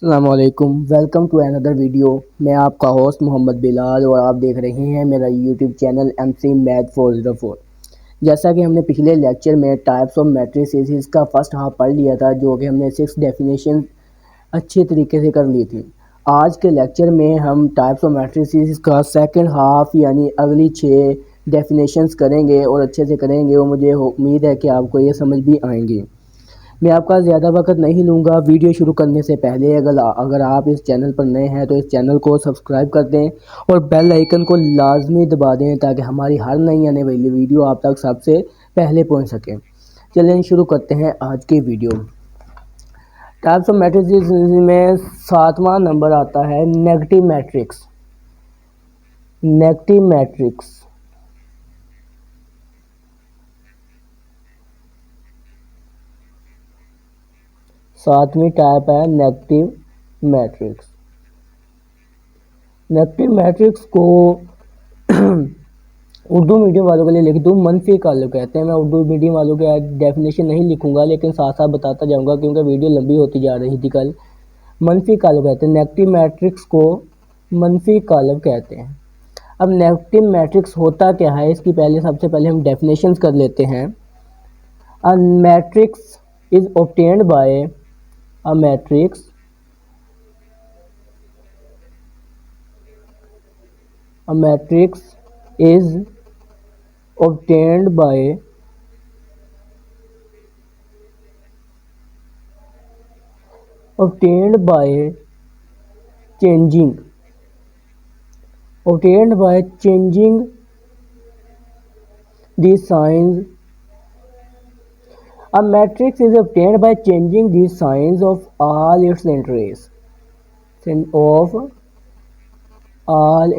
अस्सलामुअलैकुम, welcome to another video. मैं आपका होस्ट मोहम्मद बिलाल और आप देख रहे हैं मेरा यूट्यूब चैनल MC मैथ 404। जैसा कि हमने पिछले लेक्चर में टाइप्स ऑफ मैट्रिसेस का फर्स्ट हाफ पढ़ लिया था, जो कि हमने 6 डेफिनेशन अच्छे तरीके से कर ली थी। आज के लेक्चर में हम टाइप्स ऑफ मैट्रिसेस का सेकंड हाफ यानी अगली 6 डेफिनेशंस करेंगे और अच्छे से करेंगे और मुझे उम्मीद है कि आपको ये समझ भी आएंगी। मैं आपका ज़्यादा वक्त नहीं लूँगा। वीडियो शुरू करने से पहले अगर आप इस चैनल पर नए हैं तो इस चैनल को सब्सक्राइब कर दें और बेल आइकन को लाजमी दबा दें ताकि हमारी हर नई आने वाली वीडियो आप तक सबसे पहले पहुंच सके। चलें शुरू करते हैं आज की वीडियो। टाइप्स ऑफ मैट्रिक्स में 7वां नंबर आता है नेगेटिव मैट्रिक्स। नेगेटिव मैट्रिक्स 7वीं टाइप है नेगेटिव मैट्रिक्स। नेगेटिव मैट्रिक्स को उर्दू मीडियम वालों के लिए लिख दूँ मनफी कालब कहते हैं। मैं उर्दू मीडियम वालों के डेफिनेशन नहीं लिखूंगा, लेकिन साथ साथ बताता जाऊंगा क्योंकि वीडियो लंबी होती जा रही थी कल। मनफी कालब कहते हैं, नेगेटिव मैट्रिक्स को मनफी कालब कहते हैं। अब नेगेटिव मैट्रिक्स होता क्या है, इसकी सबसे पहले हम डेफिनेशन कर लेते हैं। A matrix is obtained by a matrix A matrix is obtained by changing the signs. A matrix is obtained by changing the signs of all its entries. All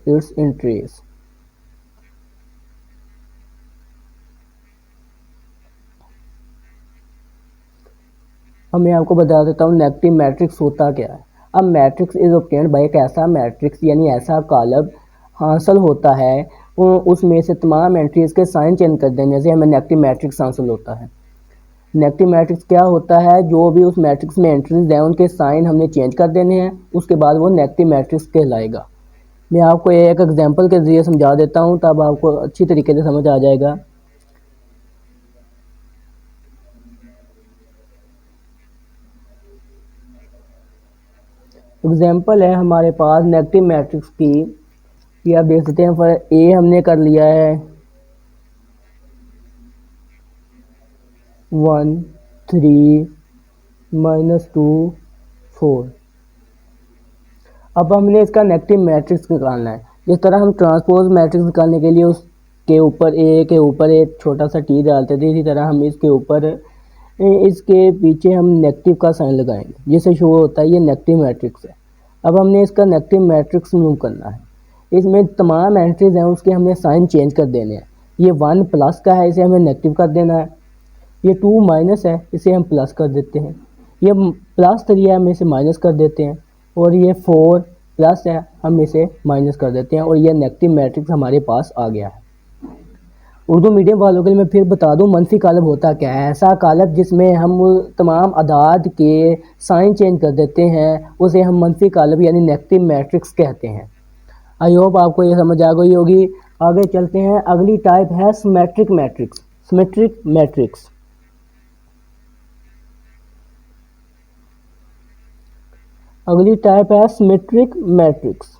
its entries. अब मैं आपको बता देता हूँ negative matrix होता क्या है। अब मैट्रिक्स इज ऑब्टेन्ड बाय एक ऐसा मैट्रिक्स यानी ऐसा कॉलम हासिल होता है उसमें से तमाम एंट्रीज के साइन चेंज कर देने से हमें नेगेटिव मैट्रिक्स हासिल होता है। नेगेटिव मैट्रिक्स क्या होता है, जो भी उस मैट्रिक्स में एंट्रीज हैं उनके साइन हमने चेंज कर देने हैं, उसके बाद वो नेगेटिव मैट्रिक्स कहलाएगा। मैं आपको एक एग्जांपल के जरिए समझा देता हूँ, तब आपको अच्छी तरीके से समझ आ जाएगा। एग्जांपल है हमारे पास नेगेटिव मैट्रिक्स की, ये आप देख सकते हैं। फॉर ए हमने कर लिया है 1 3 -2 4। अब हमने इसका नेगेटिव मैट्रिक्स निकालना है। जिस तरह हम ट्रांसपोज मैट्रिक्स निकालने के लिए उसके ऊपर ए के ऊपर एक छोटा सा टी डालते थे, इसी तरह हम इसके पीछे हम नेगेटिव का साइन लगाएंगे, जिससे शो होता है ये नेगेटिव मैट्रिक्स है। अब हमने इसका नेगेटिव मैट्रिक्स मूव करना है। इसमें तमाम एंट्रीज हैं उसके हमने साइन चेंज कर देने हैं। ये 1 प्लस का है, इसे हमें नेगेटिव कर देना है। ये 2 माइनस है, इसे हम प्लस कर देते हैं। ये +3 है, हम इसे माइनस कर देते हैं। और ये 4 प्लस है, हम इसे माइनस कर देते हैं और ये नेगेटिव मैट्रिक्स हमारे पास आ गया है। उर्दू मीडियम वालों के लिए मैं फिर बता दूं मनफी कालब होता क्या है। ऐसा कालब जिसमें हम तमाम अदाद के साइन चेंज कर देते हैं उसे हम मनफी कालब यानी नेगेटिव मैट्रिक्स कहते हैं। आई होप आपको ये समझ आ गई होगी। आगे चलते हैं, अगली टाइप है सिमेट्रिक मैट्रिक्स। सिमेट्रिक मैट्रिक्स अगली टाइप है सिमेट्रिक मैट्रिक्स।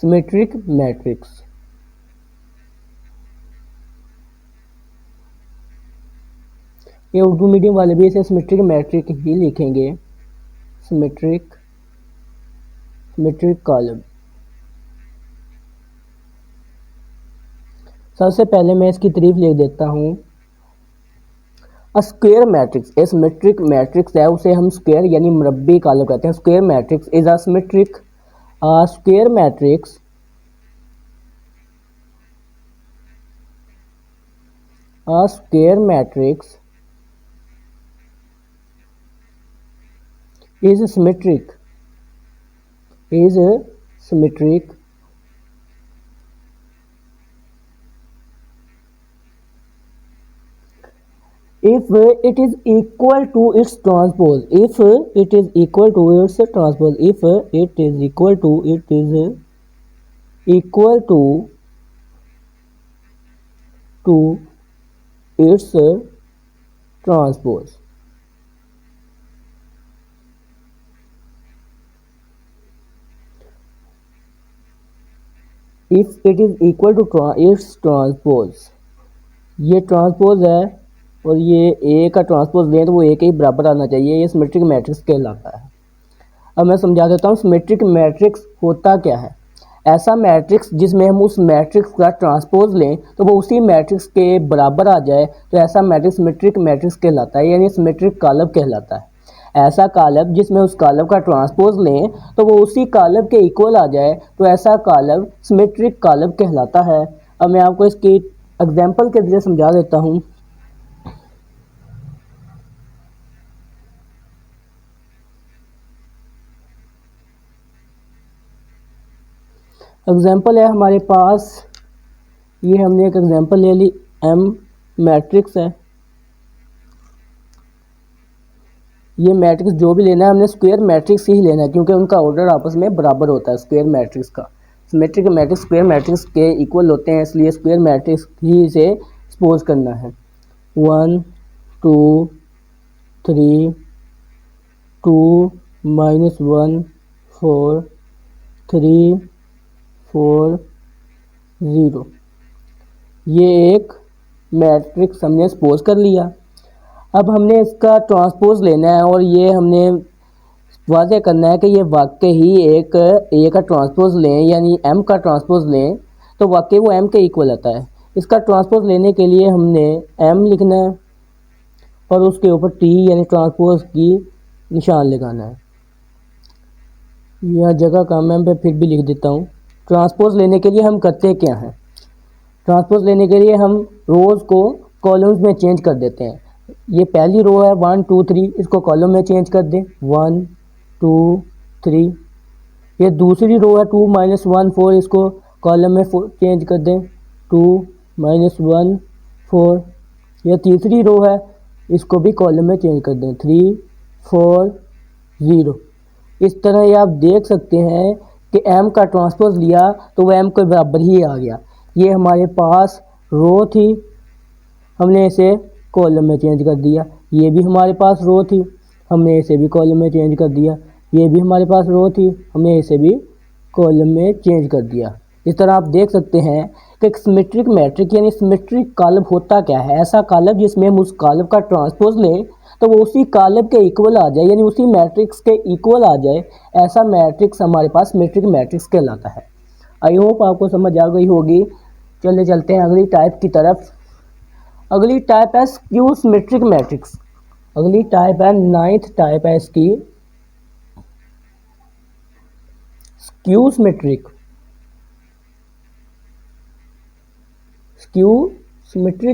सिमेट्रिक मैट्रिक्स ये उर्दू मीडियम वाले भी इसे सिमेट्रिक मैट्रिक ही लिखेंगे। Symmetric column. सबसे पहले मैं इसकी तारीफ लिख देता हूँ। A square matrix A symmetric matrix है, उसे हम स्क्वायर यानी मुरब्बी कॉलम कहते हैं। Square matrix is a symmetric square matrix is symmetric symmetric if it is equal to its transpose, if it is equal to its transpose, if it is equal to its transpose. If it is equal to its transpose, ये transpose है और ये ए का transpose लें तो वो ए के ही बराबर आना चाहिए, ये सिमेट्रिक मैट्रिक्स कहलाता है। अब मैं समझा देता हूँ सिमेट्रिक मैट्रिक्स होता क्या है। ऐसा मैट्रिक्स जिसमें हम उस मैट्रिक्स का ट्रांसपोज लें तो वो उसी मैट्रिक्स के बराबर आ जाए तो ऐसा मैट्रिक्स सिमेट्रिक मैट्रिक्स कहलाता है, यानी सिमेट्रिक कॉलम कहलाता है। ऐसा कॉलम जिसमें उस कॉलम का ट्रांसपोज लें तो वो उसी कॉलम के इक्वल आ जाए तो ऐसा कॉलम सिमेट्रिक कॉलम कहलाता है। अब मैं आपको इसकी एग्जाम्पल के जरिए समझा देता हूँ। एग्जाम्पल है हमारे पास, ये हमने एक एग्जाम्पल ले ली, एम मैट्रिक्स है। ये मैट्रिक्स जो भी लेना है हमने स्क्वायर मैट्रिक्स ही लेना है क्योंकि उनका ऑर्डर आपस में बराबर होता है स्क्वायर मैट्रिक्स का। सिमेट्रिक मैट्रिक्स स्क्वायर मैट्रिक्स के इक्वल होते हैं, इसलिए स्क्वायर मैट्रिक्स ही इसे सपोज करना है। 1 2 3 2 -1 4 3 4 0, ये एक मैट्रिक्स हमने सपोज कर लिया। अब हमने इसका ट्रांसपोज लेना है और ये हमने वाज़े करना है कि ये वाकई ही एक ए का ट्रांसपोज लें यानी एम का ट्रांसपोज लें तो वाकई वो एम के इक्वल आता है। इसका ट्रांसपोज लेने के लिए हमने एम लिखना है और उसके ऊपर टी यानी ट्रांसपोज की निशान लगाना है। यह जगह कम है, मैं फिर भी लिख देता हूँ। ट्रांसपोज लेने के लिए हम करते क्या हैं, ट्रांसपोज लेने के लिए हम रोज़ को कॉलम्स में चेंज कर देते हैं। ये पहली रो है 1 2 3, इसको कॉलम में चेंज कर दें 1 2 3। ये दूसरी रो है 2 -1 4, इसको कॉलम में चेंज कर दें 2 -1 4। यह तीसरी रो है, इसको भी कॉलम में चेंज कर दें 3 4 0। इस तरह ये आप देख सकते हैं कि m का ट्रांसपोज लिया तो वह m के बराबर ही आ गया। ये हमारे पास रो थी, हमने इसे कॉलम में चेंज कर दिया। ये भी हमारे पास रो थी, हमने इसे भी कॉलम में चेंज कर दिया। ये भी हमारे पास रो थी, हमने इसे भी कॉलम में चेंज कर दिया। इस तरह आप देख सकते हैं कि सिमेट्रिक मैट्रिक यानी सिमेट्रिक कॉलम होता क्या है। ऐसा कॉलम जिसमें हम उस कॉलम का ट्रांसपोज लें तो वो उसी कॉलम के इक्वल आ जाए यानी उसी मैट्रिक्स के इक्वल आ जाए, ऐसा मैट्रिक्स हमारे पास सिमेट्रिक मैट्रिक्स कहलाता है। आई होप आपको समझ आ गई होगी। चले चलते हैं अगली टाइप की तरफ। अगली टाइप है स्क्यू सिमेट्रिक मैट्रिक्स। अगली टाइप है 9th टाइप है इसकी skew symmetric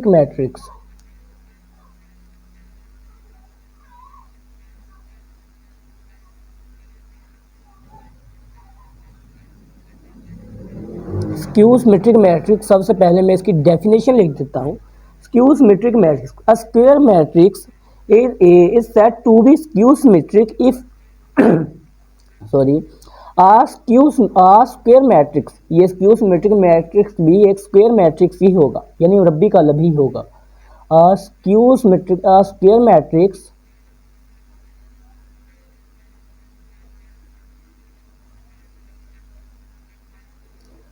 matrix. Skew symmetric matrix, सबसे पहले मैं इसकी डेफिनेशन लिख देता हूँ। Skew symmetric matrix, a square matrix is said to be skew symmetric if square matrix, ये स्क्यू सिमेट्रिक मैट्रिक्स भी एक स्क्वायर मैट्रिक्स ही होगा यानी रब्बी कॉलम ही होगा। Square matrix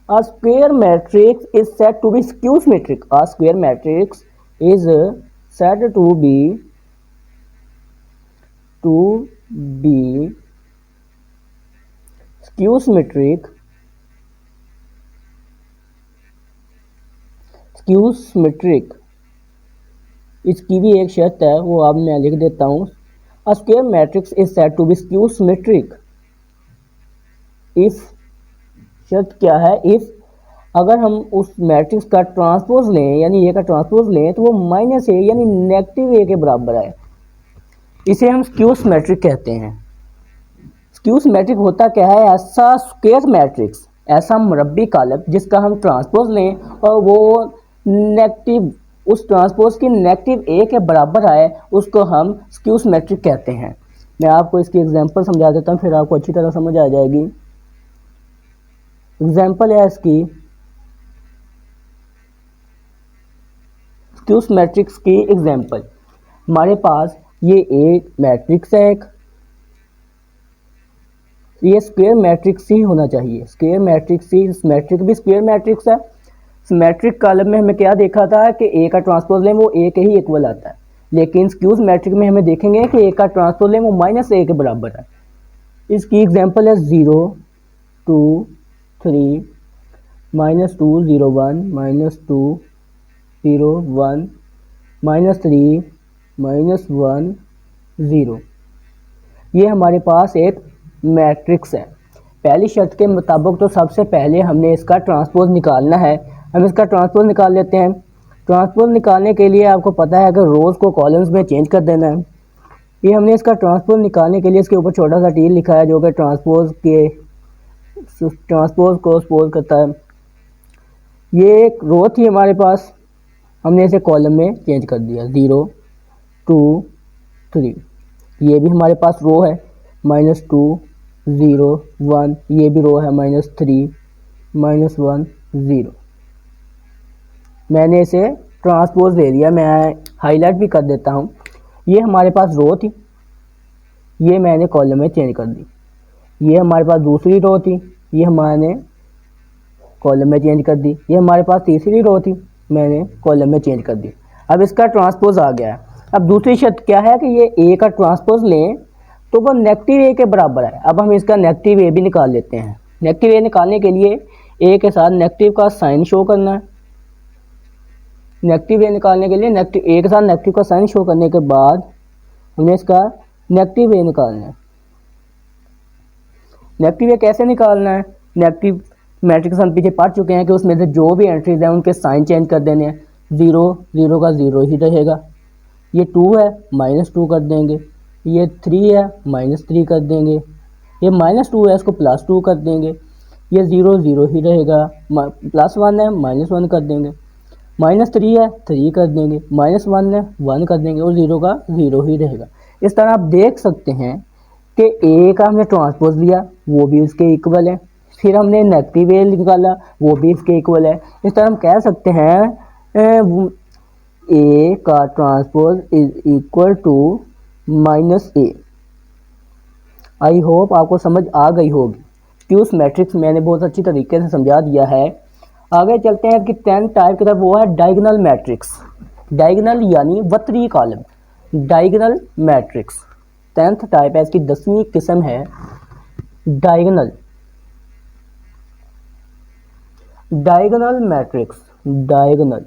A square matrix is said to be skew symmetric. A square matrix is said to be skew symmetric. इसकी भी एक शर्त है, वो अब मैं लिख देता हूँ। A square matrix is said to be skew symmetric if, शर्त क्या है, इफ अगर हम उस मैट्रिक्स का ट्रांसपोज लें यानी ए का ट्रांसपोज लें तो वो माइनस ए यानी नेगेटिव ए के बराबर आए, इसे हम स्क्यू सिमेट्रिक कहते हैं। स्क्यू सिमेट्रिक होता क्या है? ऐसा स्क्वायर मैट्रिक्स, ऐसा मुरब्बी कालब जिसका हम ट्रांसपोज लें और वो नेगेटिव, उस ट्रांसपोज की नेगेटिव ए के बराबर आए, उसको हम स्क्यू सिमेट्रिक कहते हैं। मैं आपको इसकी एग्जांपल समझा देता हूँ, फिर आपको अच्छी तरह समझ आ जाएगी। एग्जांपल है इसकी स्क्यू मैट्रिक्स की एग्जांपल। हमारे पास ये एक मैट्रिक्स है, एक ये स्क्वायर मैट्रिक्स ही होना चाहिए, स्क्वायर मैट्रिक्स ही, सिमेट्रिक भी स्क्वायर मैट्रिक्स है। सिमेट्रिक कॉलम में हमें क्या देखा था कि ए का ट्रांसपोज लें वो ए के ही इक्वल आता है, लेकिन स्क्यू मैट्रिक में हमें देखेंगे कि ए का ट्रांसपोज लें वो माइनस ए के बराबर है। इसकी एग्जांपल है 0 2 3 -2 0 1 -2 0 1 -3 -1 0। ये हमारे पास एक मैट्रिक्स है। पहली शर्त के मुताबिक तो सबसे पहले हमने इसका ट्रांसपोज निकालना है। हम इसका ट्रांसपोज निकाल लेते हैं। ट्रांसपोज निकालने के लिए आपको पता है कि रोज़ को कॉलम्स में चेंज कर देना है। ये हमने इसका ट्रांसपोज निकालने के लिए इसके ऊपर छोटा सा टी लिखा है जो कि ट्रांसपोज को सपोज करता है। ये एक रो थी हमारे पास, हमने इसे कॉलम में चेंज कर दिया। 0 2 3, ये भी हमारे पास रो है। -2 0 1, ये भी रो है। -3 -1 0। मैंने इसे ट्रांसपोज दे दिया, मैं हाईलाइट भी कर देता हूँ। ये हमारे पास रो थी, ये मैंने कॉलम में चेंज कर दी। ये हमारे पास दूसरी रो थी, ये हमने कॉलम में चेंज कर दी। ये हमारे पास तीसरी रो थी, मैंने कॉलम में चेंज कर दी। अब इसका ट्रांसपोज आ गया है। अब दूसरी शर्त क्या है कि ये ए का ट्रांसपोज लें तो वो नेगेटिव ए के बराबर है। अब हम इसका नेगेटिव ए भी निकाल लेते हैं। नेगेटिव ए निकालने के लिए ए के साथ नेगेटिव का साइन शो करना है। नेगेटिव ए निकालने के लिए नेगेटिव ए के साथ नेगेटिव का साइन शो करने के बाद हमने इसका नेगेटिव ए निकालना है। नेगेटिव ए कैसे निकालना है? नेगेटिव मैट्रिक्स हम पीछे पढ़ चुके हैं कि उसमें से जो भी एंट्रीज हैं उनके साइन चेंज कर देने हैं। 0 0 का 0 ही रहेगा। ये 2 है, -2 कर देंगे। ये 3 है, -3 कर देंगे। ये -2 है, इसको +2 कर देंगे। ये 0 0 ही रहेगा। +1 है, -1 कर देंगे। -3 है, 3 कर देंगे। -1 है, 1 कर देंगे और 0 का 0 ही रहेगा। इस तरह आप देख सकते हैं कि ए का हमने ट्रांसपोज लिया, वो भी उसके इक्वल है। फिर हमने नेगेटिव ए निकाला, वो भी इसके इक्वल है। इस तरह हम कह सकते हैं ए का transpose is equal to -a। I hope आपको समझ आ गई होगी। स्क्यू मैट्रिक्स मैंने बहुत अच्छी तरीके से समझा दिया है। आगे चलते हैं कि 10th टाइप की तरफ, वो है डायगोनल मैट्रिक्स। डायगोनल यानी वक्री column. Diagonal matrix 10th type है, इसकी 10वीं किस्म है diagonal. Diagonal matrix, diagonal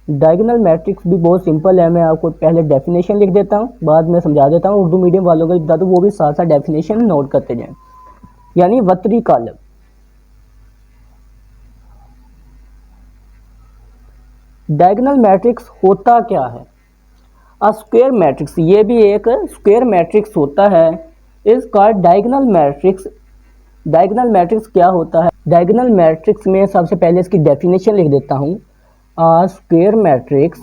diagonal matrix भी बहुत सिंपल है। मैं आपको पहले डेफिनेशन लिख देता हूँ, बाद में समझा देता हूँ। उर्दू मीडियम वालों को बता दूँ, वो भी साथ साथ डेफिनेशन नोट करते जाएं। यानी वक्री कॉलम। डायगोनल मैट्रिक्स होता क्या है? स्क्वायर मैट्रिक्स, ये भी एक स्क्वायर मैट्रिक्स होता है। इस का डायगोनल मैट्रिक्स। डायगोनल मैट्रिक्स क्या होता है? डायगोनल मैट्रिक्स में सबसे पहले इसकी डेफिनेशन लिख देता हूँ। Square matrix,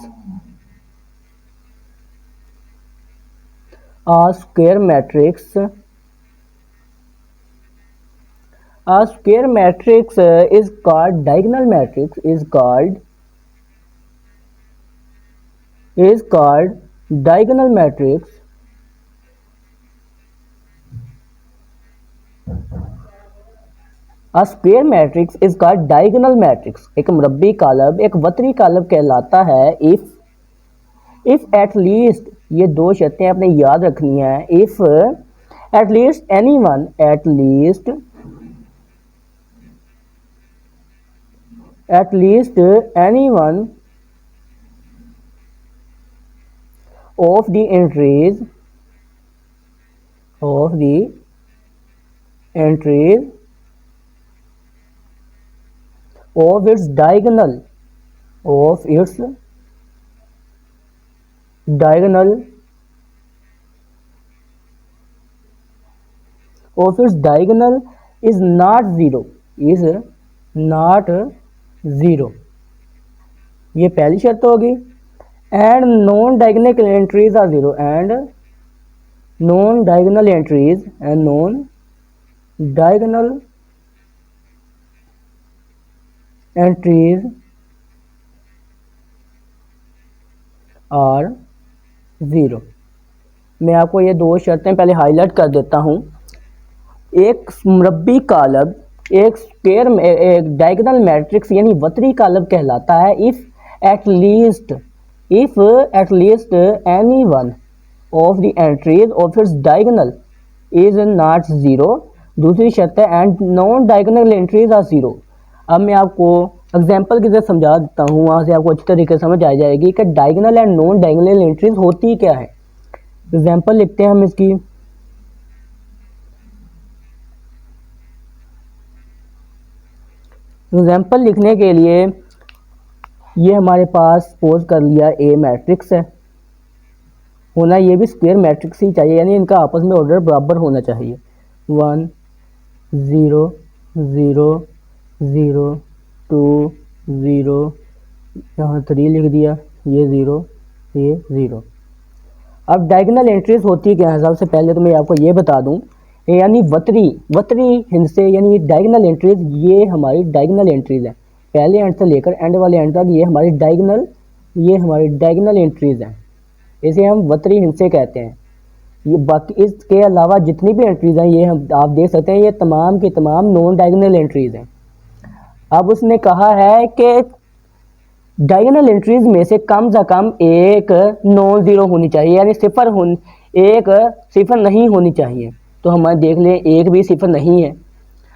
square matrix, square matrix is called diagonal matrix is called diagonal matrix square matrix is called diagonal matrix. एक मुरब्बी कालब, एक वक्री कालब कहलाता है इफ एट लीस्ट, ये दो शर्तें आपने याद रखनी है। If at least anyone, at least anyone of the entries of its diagonal of its diagonal is not zero, is not zero, ये पहली शर्त होगी। And non diagonal entries are zero, and non diagonal entries, and non diagonal entries are zero. मैं आपको ये दो शर्तें पहले हाईलाइट कर देता हूँ। एक मुरब्बी कालब एक स्क्वायर एक डायगोनल मैट्रिक्स यानी वतरी कालब कहलाता है if at least any one of the entries of its diagonal is not zero. दूसरी शर्त है and non diagonal entries are zero. अब मैं आपको एग्जाम्पल की तरह समझा देता हूँ, वहाँ से आपको अच्छी तरीके से समझ आ जाएगी कि diagonal and non diagonal entries होती क्या है। एग्जाम्पल लिखते हैं हम इसकी। एग्जाम्पल लिखने के लिए ये हमारे पास सपोज कर लिया ए मैट्रिक्स है, होना ये भी स्क्वायर मैट्रिक्स ही चाहिए, यानी इनका आपस में ऑर्डर बराबर होना चाहिए। 1 0 0 0 2 0, यहाँ 3 लिख दिया, ये 0 ये 0। अब डायगोनल एंट्रीज होती क्या है, सबसे पहले तो मैं आपको ये बता दूं, यानी वतरी हिंसे यानी डायगोनल एंट्रीज, ये हमारी डायगोनल एंट्रीज है। पहले एंड से लेकर एंड वाले एंड तक ये हमारी डायगोनल एंट्रीज हैं, इसे हम वतरी हिंसे कहते हैं। ये बाकी इसके अलावा जितनी भी एंट्रीज हैं ये हम आप देख सकते हैं, ये तमाम की तमाम नॉन डायगोनल एंट्रीज हैं। अब उसने कहा है कि डायगोनल एंट्रीज में से कम से कम एक नॉन ज़ीरो होनी चाहिए, यानी एक सिफर नहीं होनी चाहिए। तो हम देख लें एक भी सिफर नहीं है।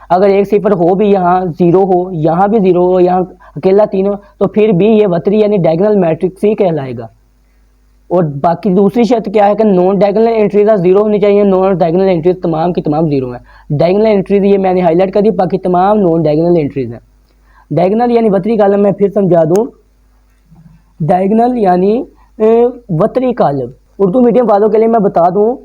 अगर एक सिफर हो भी, यहाँ ज़ीरो हो, यहाँ भी ज़ीरो हो, यहाँ अकेला 3 हो, तो फिर भी ये वतरी यानी डायगोनल मैट्रिक्स ही कहलाएगा। और बाकी दूसरी शर्त क्या है कि नॉन डायगोनल एंट्रीज ज़ीरो होनी चाहिए। नॉन डायगोनल एंट्रीज तमाम की तमाम ज़ीरो है। डायगोनल एंट्रीज ये मैंने हाईलाइट कर दी, बाकी तमाम नॉन डायगोनल एंट्रीज हैं। डायगोनल यानी वतरी कॉलम, मैं फिर समझा दूँ, डायगोनल यानी वतरी कालब। उर्दू मीडियम वालों के लिए मैं बता दूं,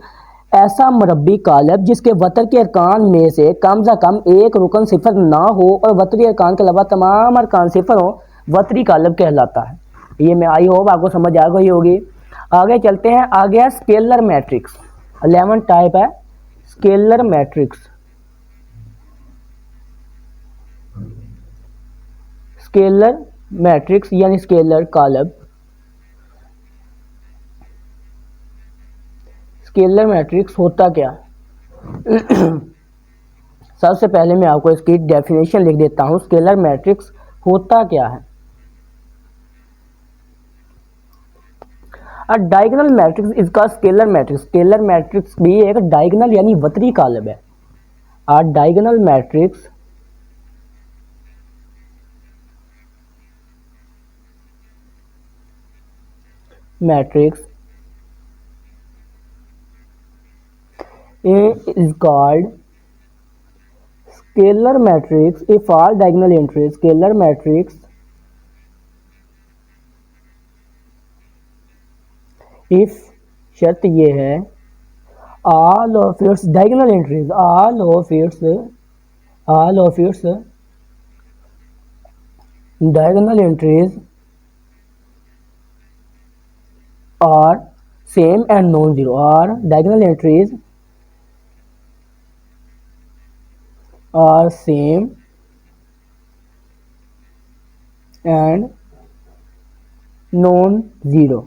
ऐसा मुरब्बी कालब जिसके वतर के अरकान में से कम एक रुकन सिफर ना हो और वतरी अरकान के अलावा तमाम अरकान सिफर हो, वतरी कालब कहलाता है। ये मैं आई होप आपको समझ आ गई होगी। आगे चलते हैं। आगे है स्केलर मैट्रिक्स। 11 टाइप है स्केलर मैट्रिक्स। स्केलर मैट्रिक्स यानी स्केलर कालब। स्केलर मैट्रिक्स होता क्या? सबसे पहले मैं आपको इसकी डेफिनेशन लिख देता हूं। स्केलर मैट्रिक्स होता क्या है? अ डायगोनल मैट्रिक्स इसका स्केलर मैट्रिक्स। स्केलर मैट्रिक्स भी एक डायगोनल यानी वतरी कालब है। अ diagonal matrix is called scalar matrix if all diagonal entries scalar matrix if शर्त ये है all of its diagonal entries diagonal entries are same and non-zero are diagonal entries are same and non-zero।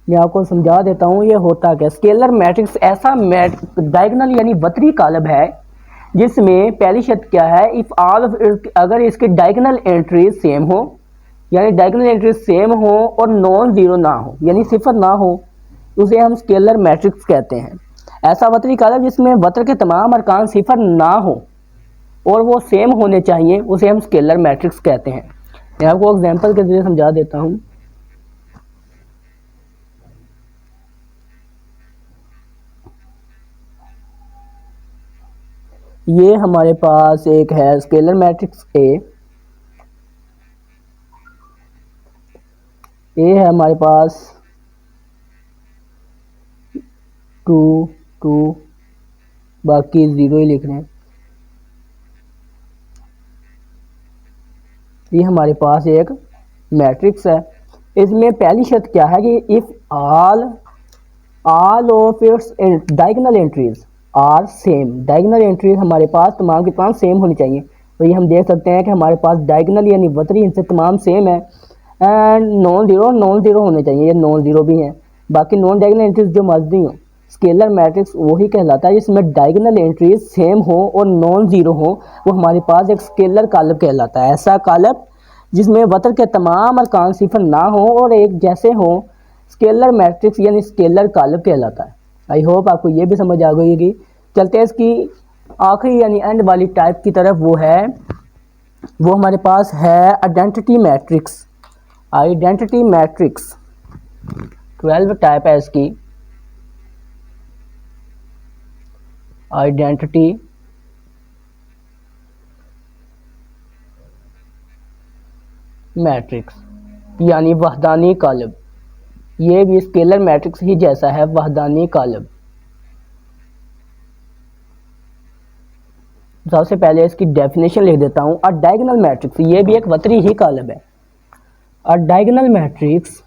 मैं आपको समझा देता हूँ ये होता क्या। स्केलर मैट्रिक्स ऐसा डायगोनल यानी वतरी कालब है जिसमें पहली शर्त क्या है, इफ ऑल अगर इसके डायगोनल एंट्रीज सेम हो, यानी डायगोनल एंट्रीज सेम हो और नॉन जीरो ना हो, यानी सिफर ना हो, उसे हम स्केलर मैट्रिक्स कहते हैं। ऐसा वतरी कालब जिसमें वतर के तमाम अरकान सिफर ना हो और वो सेम होने चाहिए, उसे हम स्केलर मैट्रिक्स कहते हैं। मैं आपको एग्जांपल के जरिए समझा देता हूँ। ये हमारे पास एक है स्केलर मैट्रिक्स ए है हमारे पास टू टू, बाकी ज़ीरो ही लिख रहे हैं। ये हमारे पास एक मैट्रिक्स है। इसमें पहली शर्त क्या है कि if all of its diagonal entries are same. Diagonal entries हमारे पास तमाम के तमाम सेम होनी चाहिए। तो ये हम देख सकते हैं कि हमारे पास डायगोनल यानी वतरी इनसे तमाम सेम है। एंड नॉन ज़ीरो होने चाहिए, ये नॉन ज़ीरो भी हैं। बाकी नॉन डायगोनल एंट्रीज जो मर्जी हो, स्केलर मैट्रिक्स वही कहलाता है जिसमें डायगोनल एंट्रीज सेम हो और नॉन ज़ीरो हो, वो हमारे पास एक स्केलर कालब कहलाता है। ऐसा कालब जिसमें वतर के तमाम अरकान सिफर ना हो और एक जैसे हो, स्केलर मैट्रिक्स यानी स्केलर कालब कहलाता है। आई होप आपको ये भी समझ आ गई होगी। चलते हैं इसकी आखिरी यानी एंड वाली टाइप की तरफ। वो हमारे पास है identity matrix. Identity matrix 12 type है इसकी। आइडेंटिटी मैट्रिक्स यानी वहदानी कालब। ये भी स्केलर मैट्रिक्स ही जैसा है, वहदानी कालब। सबसे पहले इसकी डेफिनेशन लिख देता हूं। अ डायगोनल मैट्रिक्स, ये भी एक वतरी ही कालब है। अ diagonal matrix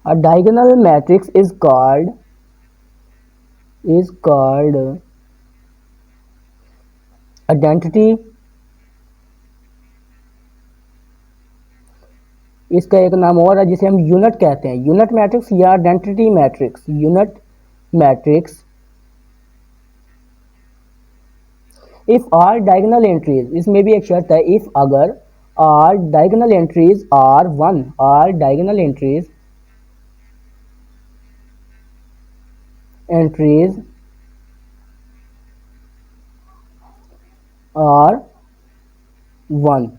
a diagonal matrix is called identity। इसका एक नाम और है जिसे हम यूनिट कहते हैं, यूनिट मैट्रिक्स या identity matrix. Unit matrix if our diagonal entries, इसमें भी एक शर्त है, इफ अगर our diagonal entries are one, our diagonal entries are one.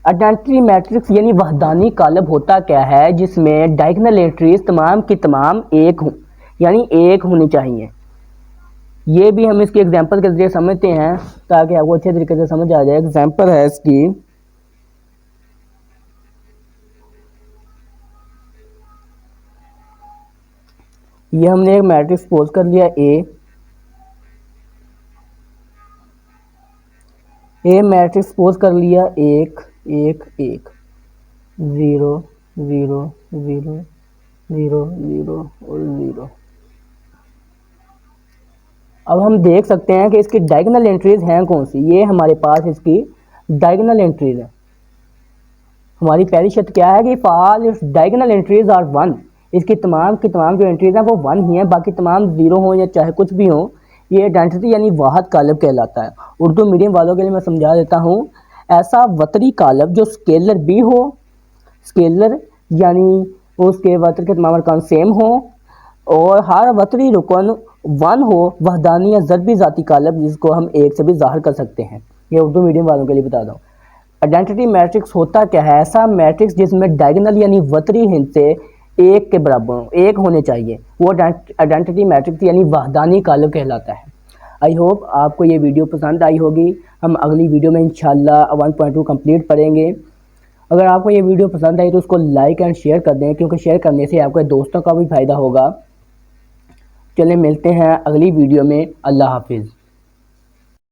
Identity matrix यानी वहदानी कालब होता क्या है, जिसमें डायगोनल एंट्रीज तमाम की तमाम एक हो, यानी एक होनी चाहिए। ये भी हम इसकी एग्जांपल के जरिए समझते हैं ताकि आपको अच्छे तरीके से समझ आ जाए। एग्जांपल है इसकी, ये हमने एक मैट्रिक्स पोज कर लिया ए मैट्रिक्स पोज कर लिया एक एक एक, zero zero zero zero zero और ज़ीरो। अब हम देख सकते हैं कि इसकी डायगोनल एंट्रीज हैं कौन सी। ये हमारे पास इसकी डायगोनल एंट्रीज है। हमारी पहली शर्त क्या है कि all its diagonal entries are one. इसकी तमाम की तमाम जो एंट्रीज हैं वो वन ही हैं, बाकी तमाम ज़ीरो हो या चाहे कुछ भी हो। ये आइडेंटिटी यानी वाहद कालब कहलाता है। उर्दू मीडियम वालों के लिए मैं समझा देता हूँ। ऐसा वतरी कालब जो स्केलर भी हो, स्केलर यानी उसके वतर के तमाम अरकान सेम हो और हर वतरी रुकन वन हो, वहदानी या ज़रबी ज़ाती कालब जिसको हम एक से भी ज़ाहिर कर सकते हैं। ये उर्दू मीडियम वालों के लिए बता दूँ। आइडेंटिटी मैट्रिक्स होता क्या है, ऐसा मैट्रिक्स जिसमें डायगोनल यानी वतरी हिस्से एक के बराबर हो, एक होने चाहिए, वो आइडेंटिटी मैट्रिक्स यानी वहदानी कालब कहलाता है। आई होप आपको ये वीडियो पसंद आई होगी। हम अगली वीडियो में इंशाल्लाह 1.2 कंप्लीट करेंगे। अगर आपको ये वीडियो पसंद आई तो उसको लाइक एंड शेयर कर दें, क्योंकि शेयर करने से आपके दोस्तों का भी फ़ायदा होगा। चलें मिलते हैं अगली वीडियो में। अल्लाह हाफिज़।